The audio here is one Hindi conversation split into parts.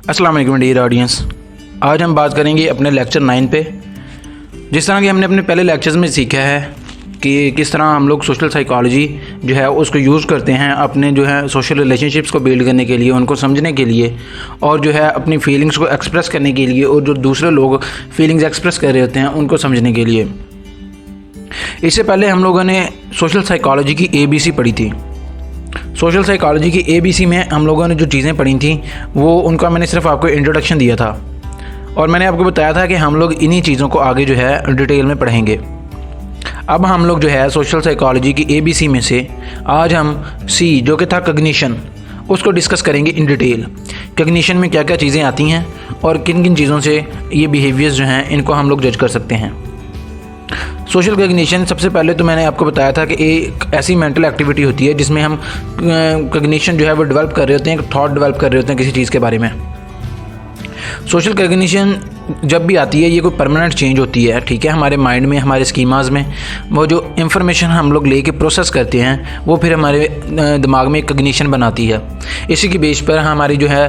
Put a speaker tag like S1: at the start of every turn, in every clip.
S1: अस्सलाम वालेकुम डियर ऑडियंस। आज हम बात करेंगे अपने लेक्चर 9 पे। जिस तरह कि हमने अपने पहले लेक्चर्स में सीखा है कि किस तरह हम लोग सोशल साइकोलॉजी जो है उसको यूज़ करते हैं अपने जो है सोशल रिलेशनशिप्स को बिल्ड करने के लिए, उनको समझने के लिए और जो है अपनी फीलिंग्स को एक्सप्रेस करने के लिए, और जो दूसरे लोग फीलिंग्स एक्सप्रेस कर रहे होते हैं उनको समझने के लिए। इससे पहले हम लोगों ने सोशल साइकोलॉजी की ABC पढ़ी थी। सोशल साइकोलॉजी की ABC में हम लोगों ने जो चीज़ें पढ़ी थी वो उनका मैंने सिर्फ आपको इंट्रोडक्शन दिया था और मैंने आपको बताया था कि हम लोग इन्हीं चीज़ों को आगे जो है डिटेल में पढ़ेंगे। अब हम लोग जो है सोशल साइकोलॉजी की ABC में से आज हम C जो कि था कॉग्निशन, उसको डिस्कस करेंगे इन डिटेल। कॉग्निशन में क्या क्या चीज़ें आती हैं और किन किन चीज़ों से ये बिहेवियर्स जो हैं इनको हम लोग जज कर सकते हैं। सोशल कॉग्निशन, सबसे पहले तो मैंने आपको बताया था कि एक ऐसी मेंटल एक्टिविटी होती है जिसमें हम कॉग्निशन जो है वो डेवलप कर रहे होते हैं, एक थॉट डेवलप कर रहे होते हैं किसी चीज़ के बारे में। सोशल कॉग्निशन जब भी आती है ये कोई परमानेंट चेंज होती है, ठीक है, हमारे माइंड में, हमारे स्कीमाज में। वो जो इंफॉर्मेशन हम लोग लेके प्रोसेस करते हैं वो फिर हमारे दिमाग में कॉग्निशन बनाती है। इसी की बेस पर हमारी जो है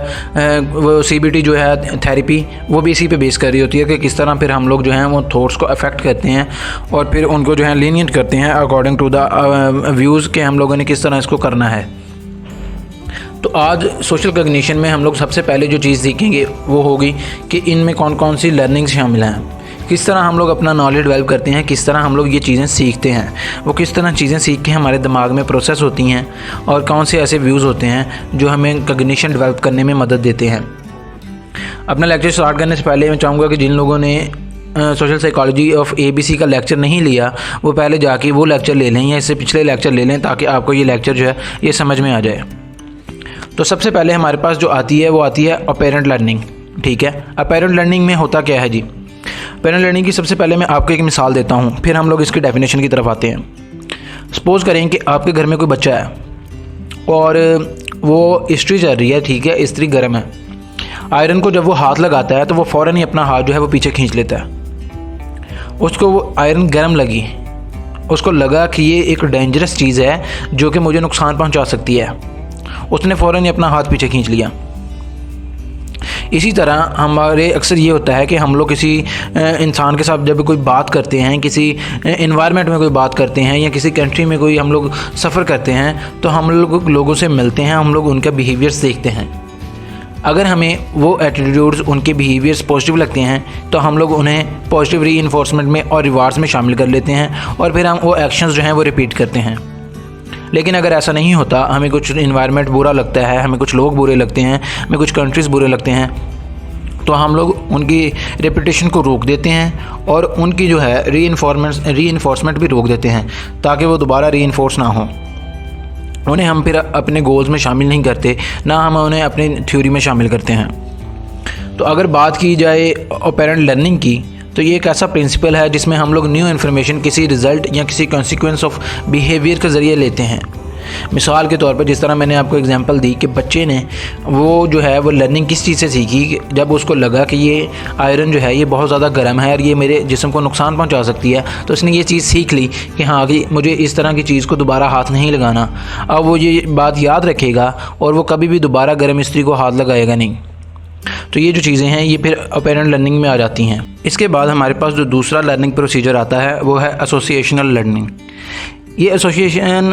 S1: वो CBT जो है थेरेपी, वो भी इसी पे बेस कर रही होती है कि किस तरह फिर हम लोग जो हैं वो थॉट्स को अफेक्ट करते हैं और फिर उनको जो है लीनियंट करते हैं अकॉर्डिंग टू द व्यूज़ के हम लोगों ने किस तरह इसको करना है। तो आज सोशल कॉग्निशन में हम लोग सबसे पहले जो चीज़ सीखेंगे वो होगी कि इनमें कौन कौन सी लर्निंग्स शामिल हैं, किस तरह हम लोग अपना नॉलेज डेवलप करते हैं, किस तरह हम लोग ये चीज़ें सीखते हैं, वो किस तरह चीज़ें सीख के हमारे दिमाग में प्रोसेस होती हैं और कौन से ऐसे व्यूज़ होते हैं जो हमें कॉग्निशन डेवलप करने में मदद देते हैं। अपना लेक्चर स्टार्ट करने से पहले मैं चाहूँगा कि जिन लोगों ने सोशल साइकोलॉजी ऑफ ABC का लेक्चर नहीं लिया वो पहले जाके वो लेक्चर ले लें या इससे पिछले लेक्चर ले लें ताकि आपको ये लेक्चर जो है ये समझ में आ जाए। तो सबसे पहले हमारे पास जो आती है वो आती है अपेरेंट लर्निंग, ठीक है। अपेरेंट लर्निंग में होता क्या है जी? अपेरेंट लर्निंग की सबसे पहले मैं आपको एक मिसाल देता हूँ, फिर हम लोग इसकी डेफिनेशन की तरफ आते हैं। सपोज़ करें कि आपके घर में कोई बच्चा है और वो इस्त्री चल रही है, ठीक है, इस्त्री गर्म है। आयरन को जब वो हाथ लगाता है तो वो फ़ौरन ही अपना हाथ जो है वो पीछे खींच लेता है। उसको वो आयरन गर्म लगी, उसको लगा कि ये एक डेंजरस चीज़ है जो कि मुझे नुकसान पहुँचा सकती है, उसने फ़ौरन ही अपना हाथ पीछे खींच लिया। इसी तरह हमारे अक्सर ये होता है कि हम लोग किसी इंसान के साथ जब कोई बात करते हैं, किसी इन्वायरमेंट में कोई बात करते हैं या किसी कंट्री में कोई हम लोग सफ़र करते हैं तो हम लोग लोगों से मिलते हैं, हम लोग उनका बिहेवियर्स देखते हैं। अगर हमें वो एटीट्यूड्स, उनके बिहेवियर्स पॉजिटिव लगते हैं तो हम लोग उन्हें पॉजिटिव रीइंफोर्समेंट में और रिवार्ड्स में शामिल कर लेते हैं और फिर हम वो एक्शंस जो हैं वो रिपीट करते हैं। लेकिन अगर ऐसा नहीं होता, हमें कुछ इन्वायरमेंट बुरा लगता है, हमें कुछ लोग बुरे लगते हैं, हमें कुछ कंट्रीज़ बुरे लगते हैं, तो हम लोग उनकी रेपुटेशन को रोक देते हैं और उनकी जो है रीइंफोर्समेंट भी रोक देते हैं ताकि वो दोबारा रीइंफोर्स ना हो। उन्हें हम फिर अपने गोल्स में शामिल नहीं करते, ना हम उन्हें अपनी थ्योरी में शामिल करते हैं। तो अगर बात की जाए अपेरेंट लर्निंग की तो ये एक ऐसा प्रिंसिपल है जिसमें हम लोग न्यू इन्फॉर्मेशन किसी रिज़ल्ट या किसी कॉन्सिक्वेंस ऑफ बिहेवियर के ज़रिए लेते हैं। मिसाल के तौर पर जिस तरह मैंने आपको एग्जांपल दी कि बच्चे ने वो जो है वो लर्निंग किस चीज़ से सीखी, जब उसको लगा कि ये आयरन जो है ये बहुत ज़्यादा गर्म है और ये मेरे जिस्म को नुकसान पहुंचा सकती है, तो उसने ये चीज़ सीख ली कि हाँ कि मुझे इस तरह की चीज़ को दोबारा हाथ नहीं लगाना। अब वो ये बात याद रखेगा और वो कभी भी दोबारा गर्म इस्त्री को हाथ लगाएगा नहीं। तो ये जो चीज़ें हैं ये फिर अपेरेंट लर्निंग में आ जाती हैं। इसके बाद हमारे पास जो दूसरा लर्निंग प्रोसीजर आता है वो है एसोसिएशनल लर्निंग। ये एसोसिएशन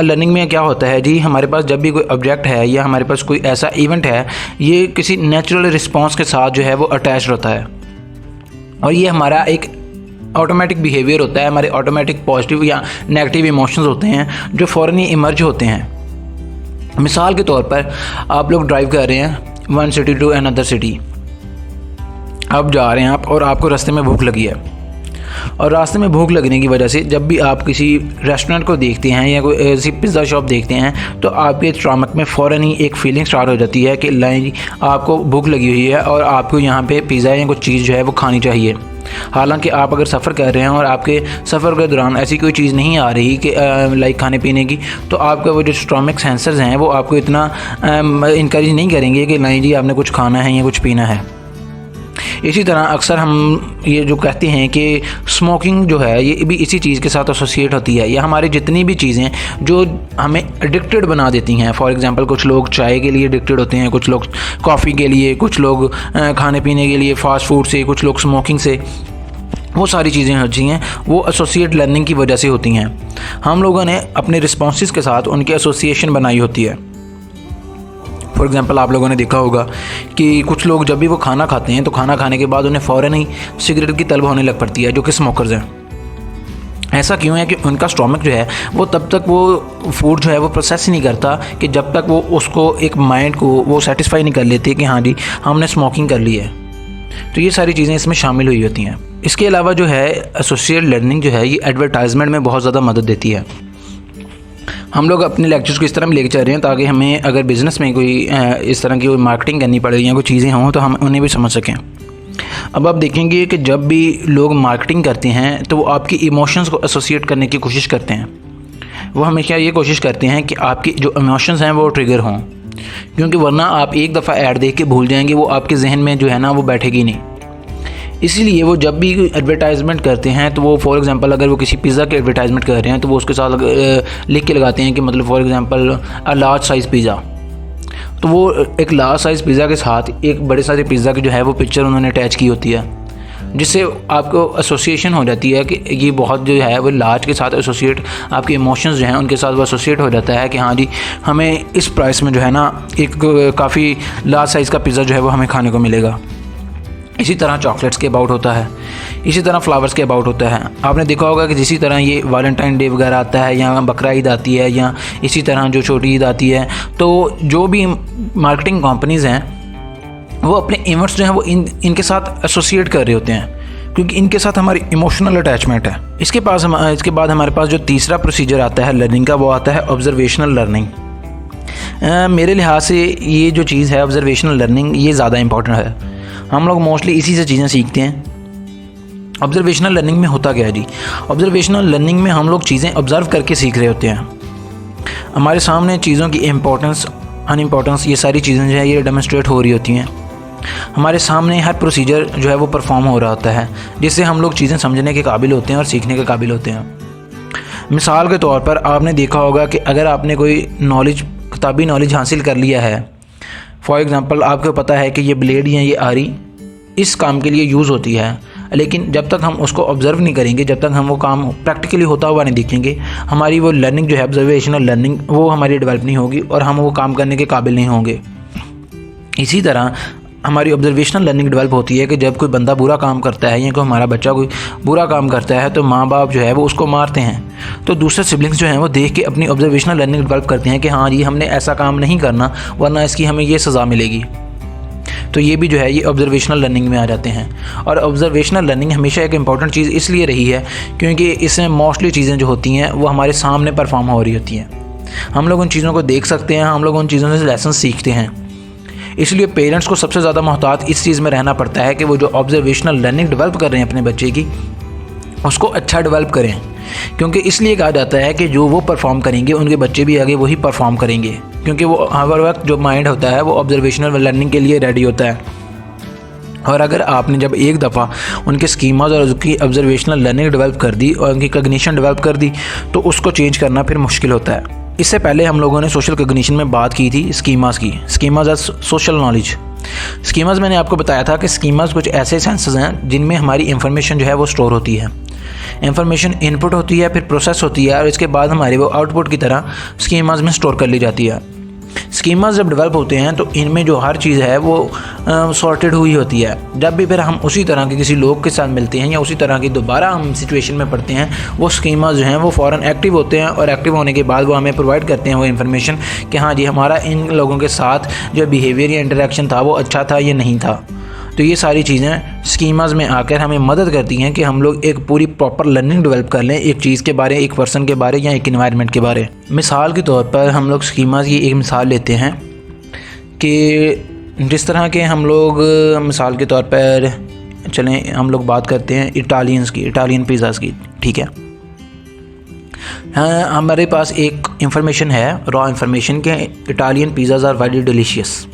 S1: लर्निंग में क्या होता है जी? हमारे पास जब भी कोई ऑब्जेक्ट है या हमारे पास कोई ऐसा इवेंट है, ये किसी नेचुरल रिस्पॉन्स के साथ जो है वो अटैच होता है और ये हमारा एक ऑटोमेटिक बिहेवियर होता है, हमारे ऑटोमेटिक पॉजिटिव या नेगेटिव इमोशंस होते हैं जो फ़ौरन ही इमर्ज होते हैं। मिसाल के तौर पर आप लोग ड्राइव कर रहे हैं one city to another city, अब जा रहे हैं आप और आपको रास्ते में भूख लगी है और रास्ते में भूख लगने की वजह से जब भी आप किसी रेस्टोरेंट को देखते हैं या कोई ऐसी पिज़्ज़ा शॉप देखते हैं तो आपके स्टमक में फ़ौरन ही एक फीलिंग स्टार्ट हो जाती है कि लाइन जी आपको भूख लगी हुई है और आपको यहाँ पे पिज़्ज़ा या कुछ चीज़ जो है वो खानी चाहिए। हालांकि आप अगर सफ़र कर रहे हैं और आपके सफ़र के दौरान ऐसी कोई चीज़ नहीं आ रही कि लाइक खाने पीने की, तो आपका वो जो स्टमक सेंसर्स हैं वो आपको इतना इनकरेज नहीं करेंगे कि नहीं जी आपने कुछ खाना है या कुछ पीना है। इसी तरह अक्सर हम ये जो कहते हैं कि स्मोकिंग जो है ये भी इसी चीज़ के साथ एसोसिएट होती है। या हमारी जितनी भी चीज़ें जो हमें एडिक्टेड बना देती हैं, फॉर एग्ज़ाम्पल कुछ लोग चाय के लिए एडिक्टेड होते हैं, कुछ लोग कॉफ़ी के लिए, कुछ लोग खाने पीने के लिए फास्ट फूड से, कुछ लोग स्मोकिंग से, वो सारी चीज़ें होती हैं वो एसोसिएट लर्निंग की वजह से होती हैं। हम लोगों ने अपने रिस्पॉन्सेस के साथ उनकी एसोसिएशन बनाई होती है। फॉर एग्ज़ाम्पल आप लोगों ने देखा होगा कि कुछ लोग जब भी वो खाना खाते हैं तो खाना खाने के बाद उन्हें फ़ौरन ही सिगरेट की तलब होने लग पड़ती है, जो कि स्मोकर्स हैं। ऐसा क्यों है कि उनका स्टोमक जो है वो तब तक वो फूड जो है वो प्रोसेस ही नहीं करता कि जब तक वो उसको एक माइंड को वो सेटिस्फाई नहीं कर लेते कि हाँ जी हमने स्मोकिंग कर ली है। तो ये सारी चीज़ें इसमें शामिल हुई होती हैं। इसके अलावा जो है एसोसिएट लर्निंग जो है ये एडवर्टाइजमेंट में बहुत ज़्यादा मदद देती है। हम लोग अपने लेक्चर्स को इस तरह में लेके चल रहे हैं ताकि हमें अगर बिज़नेस में कोई इस तरह की कोई मार्केटिंग करनी पड़े या कोई चीज़ें हों तो हम उन्हें भी समझ सकें। अब आप देखेंगे कि जब भी लोग मार्केटिंग करते हैं तो वो आपकी इमोशंस को एसोसिएट करने की कोशिश करते हैं। वो हमेशा ये कोशिश करते हैं कि आपकी जो इमोशंस हैं वो ट्रिगर हों, क्योंकि वरना आप एक दफ़ा ऐड देख के भूल जाएंगे, वो आपके जहन में जो है ना वो बैठेगी नहीं। इसीलिए वो जब भी एडवर्टाइजमेंट करते हैं तो वो फॉर एग्ज़ाम्पल अगर वो किसी पिज़्ज़ा के एडवर्टाइजमेंट कर रहे हैं तो वो उसके साथ लिख के लगाते हैं कि मतलब for example a large size pizza. तो वो एक लार्ज साइज़ पिज़्ज़ा के साथ एक बड़े साइज़ पिज़्ज़ा की जो है वो पिक्चर उन्होंने अटैच की होती है, जिससे आपको एसोसिएशन हो जाती है कि ये बहुत जो है वो लार्ज के साथ एसोसिएट, आपके इमोशंस जो हैं उनके साथ वो एसोसिएट हो जाता है कि हाँ जी हमें इस प्राइस में जो है ना एक काफ़ी लार्ज साइज़ का पिज़्ज़ा जो है वो हमें खाने को मिलेगा। इसी तरह चॉकलेट्स के अबाउट होता है, इसी तरह फ्लावर्स के अबाउट होता है। आपने देखा होगा कि जिसी तरह ये वैलेंटाइन डे वगैरह आता है या बकरा ईद आती है या इसी तरह जो छोटी ईद आती है, तो जो भी मार्केटिंग कंपनीज़ हैं वो अपने इवेंट्स जो हैं वो इनके साथ एसोसिएट कर रहे होते हैं, क्योंकि इनके साथ हमारी इमोशनल अटैचमेंट है। इसके बाद हमारे पास जो तीसरा प्रोसीजर आता है लर्निंग का, वो आता है ऑब्जर्वेशनल लर्निंग। मेरे लिहाज से ये जो चीज़ है ऑब्जर्वेशनल लर्निंग ये ज़्यादा इंपॉर्टेंट है। हम लोग मोस्टली इसी से चीज़ें सीखते हैं। ऑब्जर्वेशनल लर्निंग में होता क्या है जी? ऑब्जर्वेशनल लर्निंग में हम लोग चीज़ें ऑब्ज़र्व करके सीख रहे होते हैं। हमारे सामने चीज़ों की इम्पोर्टेंस, अनइम्पोर्टेंस, ये सारी चीज़ें जो है ये डेमोन्स्ट्रेट हो रही होती हैं। हमारे सामने हर प्रोसीजर जो है वो परफॉर्म हो रहा होता है, जिससे हम लोग चीज़ें समझने के काबिल होते हैं और सीखने के काबिल होते हैं। मिसाल के तौर पर आपने देखा होगा कि अगर आपने कोई नॉलेज, किताबी नॉलेज हासिल कर लिया है, फॉर एग्ज़ाम्पल आपको पता है कि ये ब्लेड या ये आरी इस काम के लिए यूज़ होती है, लेकिन जब तक हम उसको ऑब्ज़र्व नहीं करेंगे, जब तक हम वो काम प्रैक्टिकली होता हुआ नहीं देखेंगे, हमारी वो लर्निंग जो है ऑब्जर्वेशनल लर्निंग वो हमारी डेवलप नहीं होगी और हम वो काम करने के काबिल नहीं होंगे। इसी तरह हमारी ऑब्जर्वेशनल लर्निंग डेवलप होती है कि जब कोई बंदा बुरा काम करता है या कोई हमारा बच्चा कोई बुरा काम करता है तो माँ बाप जो है वो उसको मारते हैं, तो दूसरे सिबलिंग्स जो हैं वो देख के अपनी ऑब्जर्वेशनल लर्निंग डेवलप करते हैं कि हाँ जी हमने ऐसा काम नहीं करना वरना इसकी हमें ये सज़ा मिलेगी। तो ये भी जो है ये ऑब्जर्वेशनल लर्निंग में आ जाते हैं। और ऑब्जर्वेशनल लर्निंग हमेशा एक इम्पॉर्टेंट चीज़ इसलिए रही है क्योंकि इसमें मोस्टली चीज़ें जो होती हैं वो हमारे सामने परफॉर्म हो रही होती हैं। हम लोग उन चीज़ों को देख सकते हैं, हम लोग उन चीज़ों से लेसन सीखते हैं। इसलिए पेरेंट्स को सबसे ज़्यादा मोहतात इस चीज़ में रहना पड़ता है कि वो जो ऑब्जर्वेशनल लर्निंग डेवलप कर रहे हैं अपने बच्चे की, उसको अच्छा डेवलप करें, क्योंकि इसलिए कहा जाता है कि जो वो परफॉर्म करेंगे उनके बच्चे भी आगे वही परफॉर्म करेंगे, क्योंकि वो हर वक्त जो माइंड होता है वो ऑब्जर्वेशनल लर्निंग के लिए रेडी होता है। और अगर आपने जब एक दफ़ा उनके स्कीमाज और उसकी ऑब्जर्वेशनल लर्निंग डेवलप कर दी और उनकी कॉग्निशन डेवलप कर दी तो उसको चेंज करना फिर मुश्किल होता है। इससे पहले हम लोगों ने सोशल कॉग्निशन में बात की थी स्कीमाज की, schemas as social knowledge. Schemas मैंने आपको बताया था कि स्कीमाज कुछ ऐसे सेंसेस हैं जिनमें हमारी इंफॉर्मेशन जो है वो स्टोर होती है। इंफॉर्मेशन इनपुट होती है, फिर प्रोसेस होती है और इसके बाद हमारे वो आउटपुट की तरह स्कीमाज में स्टोर कर ली जाती है। स्कीमाज जब डेवलप होते हैं तो इनमें जो हर चीज़ है वो सॉर्टेड हुई होती है। जब भी फिर हम उसी तरह के किसी लोग के साथ मिलते हैं या उसी तरह की दोबारा हम सिचुएशन में पढ़ते हैं, वो स्कीमाज जो हैं वो फ़ौरन एक्टिव होते हैं और एक्टिव होने के बाद वो हमें प्रोवाइड करते हैं वो इन्फॉर्मेशन कि हाँ जी हमारा इन लोगों के साथ जो बिहेवियर या इंटरेक्शन था वो अच्छा था या नहीं था। तो ये सारी चीज़ें स्कीमाज में आकर हमें मदद करती हैं कि हम लोग एक पूरी प्रॉपर लर्निंग डेवलप कर लें एक चीज़ के बारे, एक पर्सन के बारे या एक इन्वायरमेंट के बारे। मिसाल के तौर पर हम लोग स्कीमाज की एक मिसाल लेते हैं कि जिस तरह के हम लोग मिसाल के तौर पर चलें हम लोग बात करते हैं इटालियंस की, इटालियन पिज़्ज़ाज़ की, ठीक है। हाँ, हमारे पास एक इंफॉर्मेशन है, रॉ इंफॉर्मेशन के Italian pizzas are very delicious.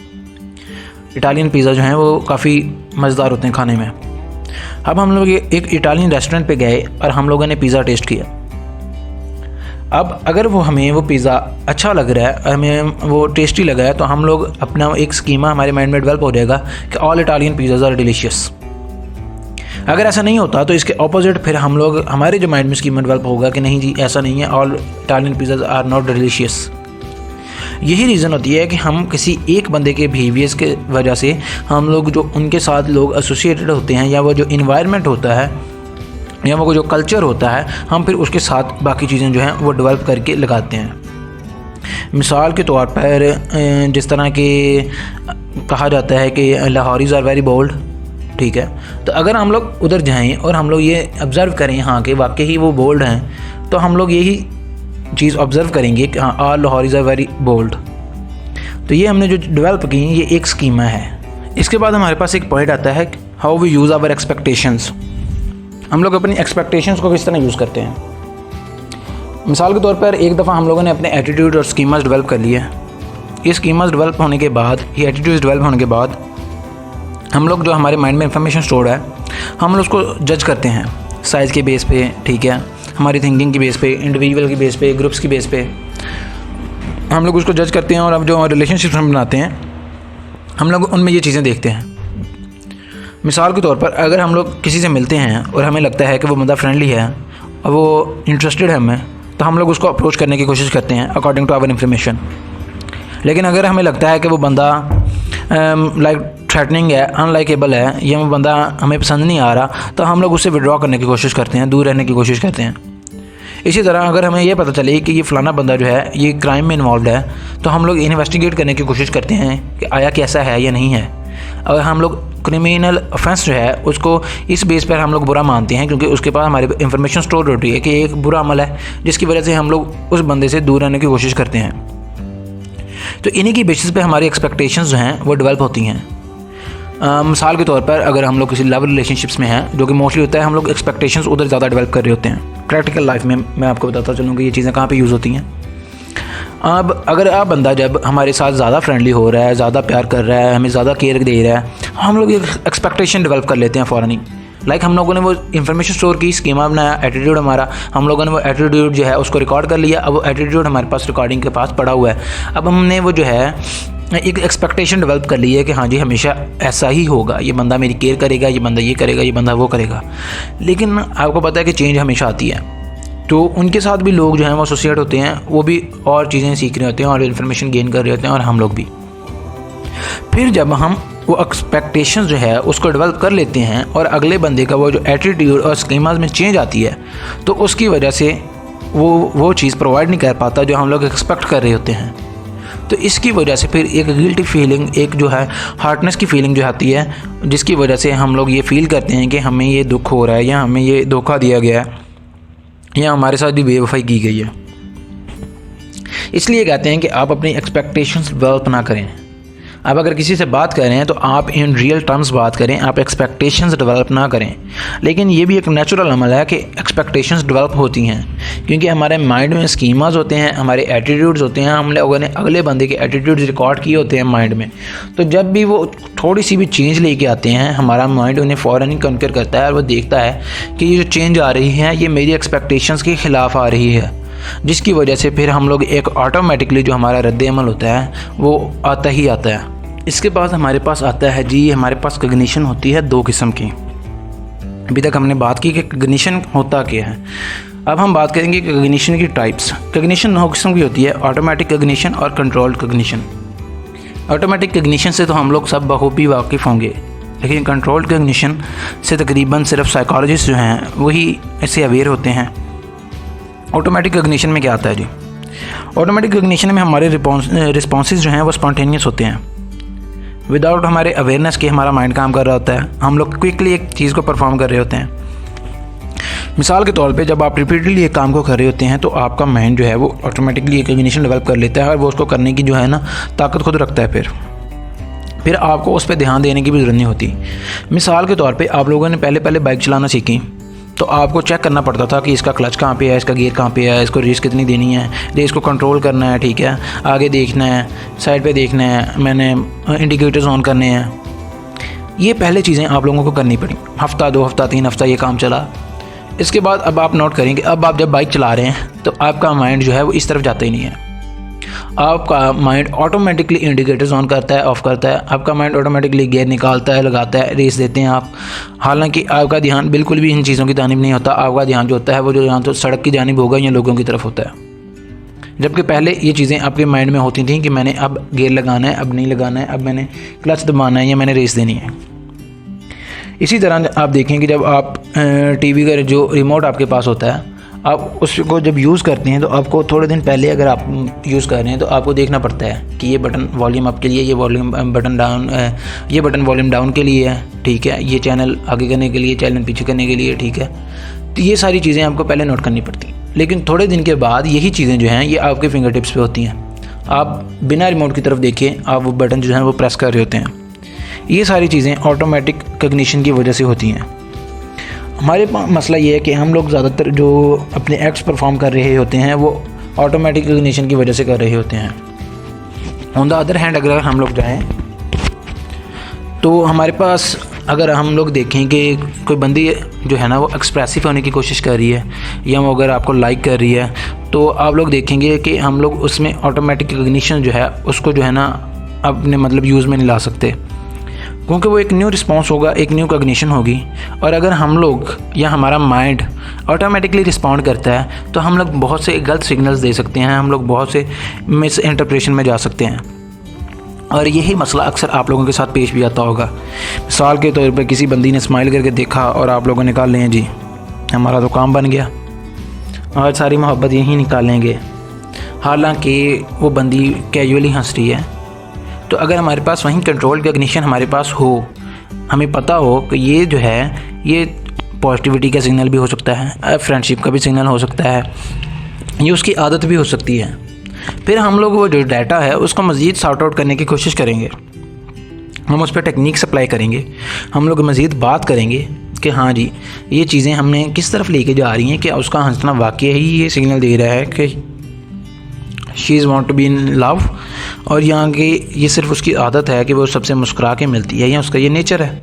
S1: Italian pizza जो हैं वो काफ़ी मज़ेदार होते हैं खाने में। अब हम लोग एक इटालियन रेस्टोरेंट पे गए और हम लोगों ने पिज़्ज़ा टेस्ट किया। अब अगर हमें वो पिज़्ज़ा अच्छा लग रहा है, हमें वो टेस्टी लगा है, तो हम लोग अपना एक स्कीमा हमारे माइंड में डेवलप हो जाएगा कि all Italian pizzas are delicious. अगर ऐसा नहीं होता तो इसके ऑपोजिट फिर हमारे जो माइंड में स्कीमा डेवलप होगा कि नहीं जी ऐसा नहीं है, all Italian pizzas are not delicious. यही रीज़न होती है कि हम किसी एक बंदे के बिहेवियर्स के वजह से हम लोग जो उनके साथ लोग एसोसिएटेड होते हैं, या वो जो इन्वायरमेंट होता है, या वो जो कल्चर होता है, हम फिर उसके साथ बाकी चीज़ें जो हैं वो डेवलप करके लगाते हैं। मिसाल के तौर पर जिस तरह के कहा जाता है कि लाहौरीज़ आर वेरी बोल्ड, ठीक है, तो अगर हम लोग उधर जाएं और हम लोग ये ऑब्ज़र्व करें हाँ कि वाकई ही वो बोल्ड हैं, तो हम लोग यही चीज़ ऑब्ज़र्व करेंगे कि हाँ ऑल लाहौरीज़ आर वेरी बोल्ड। तो ये हमने जो डेवलप की ये एक स्कीमा है। इसके बाद हमारे पास एक पॉइंट आता है how we use our expectations. हम लोग अपनी एक्सपेक्टेशंस को किस तरह यूज़ करते हैं। मिसाल के तौर पर एक दफ़ा हम लोगों ने अपने एटीट्यूड और स्कीमास डेवलप कर लिए। ये स्कीमास डेवलप होने के बाद, ये एटीट्यूड्स डेवलप होने के बाद हम लोग जो हमारे माइंड में इंफॉर्मेशन स्टोर्ड है, हम लोग उसको जज करते हैं साइज़ के बेस पे, ठीक है, हमारी थिंकिंग की बेस पे, इंडिविजुअल की बेस पे, ग्रुप्स की बेस पे हम लोग उसको जज करते हैं। और अब जो रिलेशनशिप्स हम बनाते हैं हम लोग उनमें ये चीज़ें देखते हैं। मिसाल के तौर पर अगर हम लोग किसी से मिलते हैं और हमें लगता है कि वो बंदा फ्रेंडली है और वो इंटरेस्टेड है हमें, तो हम लोग उसको अप्रोच करने की कोशिश करते हैं अकॉर्डिंग टू आवर इन्फॉर्मेशन। लेकिन अगर हमें लगता है कि वो बंदा लाइक थ्रेटनिंग है, अनलाइकेबल है, या वो बंदा हमें पसंद नहीं आ रहा, तो हम लोग उससे विड्रॉ करने की कोशिश करते हैं, दूर रहने की कोशिश करते हैं। इसी तरह अगर हमें ये पता चले कि ये फ़लाना बंदा जो है ये क्राइम में इन्वॉल्व है, तो हम लोग इन्वेस्टिगेट करने की कोशिश करते हैं कि आया कैसा है या नहीं है। अगर हम लोग क्रिमिनल ऑफेंस जो है उसको इस बेस पर हम लोग बुरा मानते हैं क्योंकि उसके पास हमारी इंफॉर्मेशन स्टोर होती है कि एक बुरा अमल है, जिसकी वजह से हम लोग उस बंदे से दूर रहने की कोशिश करते हैं। तो इन्हीं की बेसिस पे हमारी एक्सपेक्टेशंस जो हैं वो डेवलप होती हैं। मिसाल के तौर पर अगर हम लोग किसी लव रिलेशनशिप्स में हैं, जो कि मोस्टली होता है, हम लोग एक्सपेक्टेशंस उधर ज़्यादा डेवलप कर रहे होते हैं। प्रैक्टिकल लाइफ में मैं आपको बताता चलूँ कि ये चीज़ें कहाँ पे यूज़ होती हैं। अब अगर आप बंदा जब हमारे साथ ज़्यादा फ्रेंडली हो रहा है, ज़्यादा प्यार कर रहा है, हमें ज़्यादा केयर दे रहा है, हम लोग एक एक्सपेक्टेशन डेवलप कर लेते हैं फ़ौरन ही। लाइक हम लोगों ने वो इन्फॉर्मेशन स्टोर की, स्कीमा बनाया, एटीट्यूड हमारा, हम लोगों ने वो एटीट्यूड जो है उसको रिकॉर्ड कर लिया। अब वो एटीट्यूड हमारे पास रिकॉर्डिंग के पास पड़ा हुआ है। अब हमने वो जो है एक एक्सपेक्टेशन डेवलप कर ली है कि हाँ जी हमेशा ऐसा ही होगा, ये बंदा मेरी केयर करेगा, ये बंदा ये करेगा, ये बंदा वो करेगा। लेकिन आपको पता है कि चेंज हमेशा आती है, तो उनके साथ भी लोग जो हैं वो एसोसिएट होते हैं, वो भी और चीज़ें सीख रहे होते हैं और इन्फॉर्मेशन गेन कर रहे होते हैं, और हम लोग भी। फिर जब हम वो एक्सपेक्टेशंस जो है उसको डेवलप कर लेते हैं और अगले बंदे का वो जो एटीट्यूड और स्कीमास में चेंज आती है, तो उसकी वजह से वो चीज़ प्रोवाइड नहीं कर पाता जो हम लोग एक्सपेक्ट कर रहे होते हैं। तो इसकी वजह से फिर एक गिल्टी फीलिंग, एक जो है हार्टनेस की फीलिंग जो आती है, जिसकी वजह से हम लोग ये फील करते हैं कि हमें ये दुख हो रहा है, या हमें ये धोखा दिया गया है, या हमारे साथ भी बेवफाई की गई है। इसलिए कहते हैं कि आप अपनी एक्सपेक्टेशंस डेवलप ना करें। आप अगर किसी से बात कर रहे हैं तो आप इन रियल टर्म्स बात करें, आप एक्सपेक्टेशंस डेवलप ना करें। लेकिन ये भी एक नेचुरल अमल है कि एक्सपेक्टेशंस डेवलप होती हैं, क्योंकि हमारे माइंड में स्कीमास होते हैं, हमारे एटीट्यूड्स होते हैं, हम लोगों ने अगले बंदे के एटीट्यूड्स रिकॉर्ड किए होते हैं माइंड में। तो जब भी वो थोड़ी सी भी चेंज लेके आते हैं, हमारा माइंड उन्हें फ़ौरन ही कन्कर करता है और वो देखता है कि ये जो चेंज आ रही है ये मेरी एक्सपेक्टेशंस के ख़िलाफ़ आ रही है, जिसकी वजह से फिर हम लोग एक ऑटोमेटिकली जो हमारा रद्द अमल होता है वो आता ही आता है। इसके बाद हमारे पास आता है जी, हमारे पास कॉग्निशन होती है दो किस्म की। अभी तक हमने बात की कि कॉग्निशन होता क्या है। अब हम बात करेंगे कॉग्निशन की टाइप्स। कॉग्निशन दो किस्म की होती है, ऑटोमेटिक कॉग्निशन और कंट्रोल्ड कॉग्निशन। ऑटोमेटिक कॉग्निशन से तो हम लोग सब बखूबी वाकिफ़ होंगे, लेकिन कंट्रोल्ड कॉग्निशन से तकरीबन सिर्फ साइकोलॉजिस्ट जो हैं वही इससे अवेयर होते हैं। ऑटोमेटिक कॉग्निशन में क्या आता है जी? ऑटोमेटिक कॉग्निशन में हमारे रिस्पॉन्सेज जो हैं वो स्पॉन्टेनियस होते हैं, विदाउट हमारे अवेयरनेस के हमारा माइंड काम कर रहा होता है, हम लोग क्विकली एक चीज़ को परफॉर्म कर रहे होते हैं। मिसाल के तौर पे जब आप रिपीटेडली एक काम को कर रहे होते हैं तो आपका माइंड जो है वो ऑटोमेटिकली एक कॉग्निशन डेवलप कर लेता है और वो उसको करने की जो है ना ताकत खुद रखता है। फिर आपको उस पर ध्यान देने की भी ज़रूरत नहीं होती। मिसाल के तौर पे आप लोगों ने पहले बाइक चलाना सीखी, तो आपको चेक करना पड़ता था कि इसका क्लच कहाँ पे है, इसका गियर कहाँ पे है, इसको रेस कितनी देनी है, रेस को कंट्रोल करना है, ठीक है, आगे देखना है, साइड पे देखना है, मैंने इंडिकेटर्स ऑन करने हैं। ये पहले चीज़ें आप लोगों को करनी पड़ी। हफ़्ता 2 हफ़्ता 3 हफ़्ता ये काम चला। इसके बाद अब आप नोट करेंगे, अब आप जब बाइक चला रहे हैं तो आपका माइंड जो है वो इस तरफ जाता ही नहीं है। आपका माइंड ऑटोमेटिकली इंडिकेटर्स ऑन करता है, ऑफ़ करता है। आपका माइंड ऑटोमेटिकली गियर निकालता है, लगाता है, रेस देते हैं आप। हालांकि आपका ध्यान बिल्कुल भी इन चीज़ों की जानिब नहीं होता। आपका ध्यान जो होता है वो जो ध्यान तो सड़क की जानिब होगा या लोगों की तरफ होता है। जबकि पहले ये चीज़ें आपके माइंड में होती थी कि मैंने अब गियर लगाना है, अब नहीं लगाना है, अब मैंने क्लच दबाना है या मैंने रेस देनी है। इसी तरह आप देखें कि जब आप टीवी का जो रिमोट आपके पास होता है, आप उसको जब यूज़ करते हैं तो आपको थोड़े दिन पहले अगर आप यूज़ कर रहे हैं तो आपको देखना पड़ता है कि ये बटन वॉल्यूम अप के लिए, ये वॉल्यूम बटन डाउन, ये बटन वॉल्यूम डाउन के लिए है, ठीक है, ये चैनल आगे करने के लिए, चैनल पीछे करने के लिए, ठीक है। तो ये सारी चीज़ें आपको पहले नोट करनी पड़ती हैं। लेकिन थोड़े दिन के बाद यही चीज़ें जो हैं ये आपके फिंगर टिप्स पे होती हैं। आप बिना रिमोट की तरफ देखिए, आप वो बटन जो हैं वो प्रेस कर रहे होते हैं। ये सारी चीज़ें ऑटोमेटिक कॉग्निशन की वजह से होती हैं। हमारे मसला ये है कि हम लोग ज़्यादातर जो अपने एक्ट्स परफॉर्म कर रहे होते हैं वो ऑटोमेटिक कॉग्निशन की वजह से कर रहे होते हैं। ऑन द अदर हैंड अगर हम लोग जाएँ तो हमारे पास अगर हम लोग देखें कि कोई बंदी जो है ना वो एक्सप्रेसिव होने की कोशिश कर रही है या वो अगर आपको लाइक कर रही है, तो आप लोग देखेंगे कि हम लोग उसमें ऑटोमेटिक कॉग्निशन जो है उसको जो है ना अपने मतलब यूज़ में नहीं ला सकते, क्योंकि वो एक न्यू रिस्पॉन्स होगा, एक न्यू कॉग्निशन होगी। और अगर हम लोग या हमारा माइंड ऑटोमेटिकली रिस्पॉन्ड करता है तो हम लोग बहुत से गलत सिग्नल्स दे सकते हैं, हम लोग बहुत से मिस इंटरप्रेशन में जा सकते हैं। और यही मसला अक्सर आप लोगों के साथ पेश भी आता होगा। मिसाल के तौर पर किसी बंदी ने स्माइल करके देखा और आप लोगों ने निकाल लें जी हमारा तो काम बन गया, और सारी मोहब्बत यहीं निकालेंगे। हालांकि वो बंदी कैजुअली हंस रही है। तो अगर हमारे पास वहीं कंट्रोल कॉग्निशन हमारे पास हो, हमें पता हो कि ये जो है ये पॉजिटिविटी का सिग्नल भी हो सकता है, फ्रेंडशिप का भी सिग्नल हो सकता है, ये उसकी आदत भी हो सकती है, फिर हम लोग वो जो डाटा है उसको मज़ीद सॉर्ट आउट करने की कोशिश करेंगे। हम उस पर टेक्निक अप्लाई करेंगे, हम लोग मज़ीद बात करेंगे कि हाँ जी ये चीज़ें हमने किस तरफ लेके जा रही हैं, कि उसका हंसना वाकई ही ये सिग्नल दे रहा है कि she is want to be in love, और यहाँ की ये सिर्फ उसकी आदत है कि वो सबसे मुस्कुरा के मिलती है या उसका ये नेचर है।